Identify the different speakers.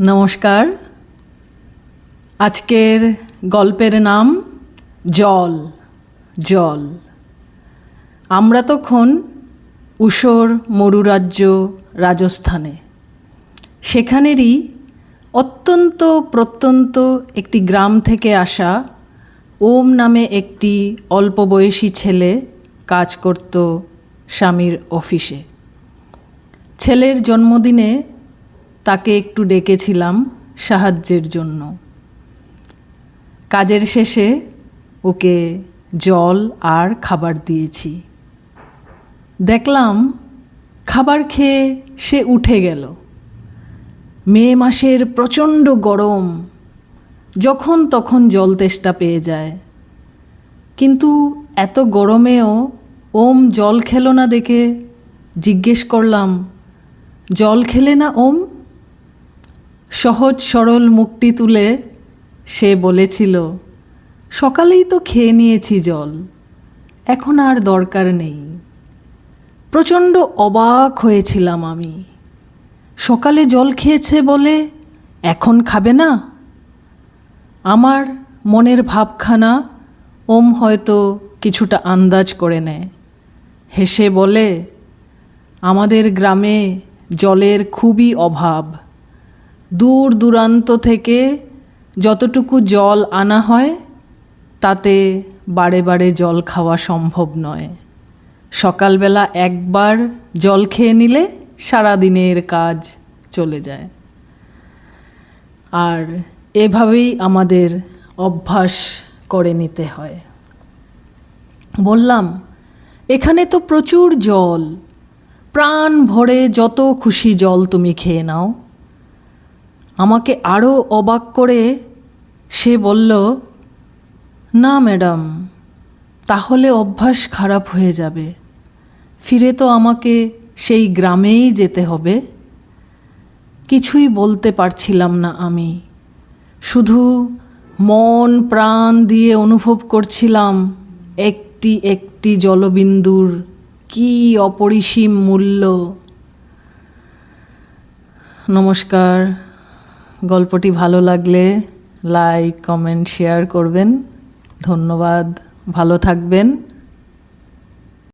Speaker 1: নমস্কার। আজকের গল্পের নাম জল। জল। আমরা তখন ঊষর মরুরাজ্য রাজস্থানে। সেখানেরই অত্যন্ত প্রত্যন্ত একটি গ্রাম থেকে আসা ওম নামে একটি অল্প বয়সী ছেলে কাজ করত স্বামীর অফিসে। ছেলের জন্মদিনে তাকে একটু ডেকেছিলাম সাহায্যের জন্য। কাজের শেষে ওকে জল আর খাবার দিয়েছি। দেখলাম খাবার খেয়ে সে উঠে গেল। মে মাসের প্রচণ্ড গরম, যখন তখন জল তেষ্টা পেয়ে যায়। কিন্তু এত গরমেও ওম জল খেলো না দেখে জিজ্ঞেস করলাম, জল খেলে না ওম? সহজ সরল মুখটি তুলে সে বলেছিল, সকালেই তো খেয়ে নিয়েছি জল, এখন আর দরকার নেই। প্রচণ্ড অবাক হয়েছিলাম আমি। সকালে জল খেয়েছে বলে এখন খাবে না? আমার মনের ভাবখানা ওম হয়তো কিছুটা আন্দাজ করে নেয়। হেসে বলে, আমাদের গ্রামে জলের খুবই অভাব। দূর দূরান্ত থেকে যতটুকু জল আনা হয় তাতে বারে বারে জল খাওয়া সম্ভব নয়। সকালবেলা একবার জল খেয়ে নিলে সারাদিনের কাজ চলে যায়। আর এভাবেই আমাদের অভ্যাস করে নিতে হয়। বললাম, এখানে তো প্রচুর জল, প্রাণ ভরে যত খুশি জল তুমি খেয়ে নাও। আমাকে আরও অবাক করে সে বলল, না ম্যাডাম, তাহলে অভ্যাস খারাপ হয়ে যাবে। ফিরে তো আমাকে সেই গ্রামেই যেতে হবে। কিছুই বলতে পারছিলাম না আমি, শুধু মন প্রাণ দিয়ে অনুভব করছিলাম একটি একটি জলবিন্দুর কি অপরিসীম মূল্য। নমস্কার। গল্পটি ভালো লাগলে লাইক, কমেন্ট, শেয়ার করবেন। ধন্যবাদ। ভালো থাকবেন।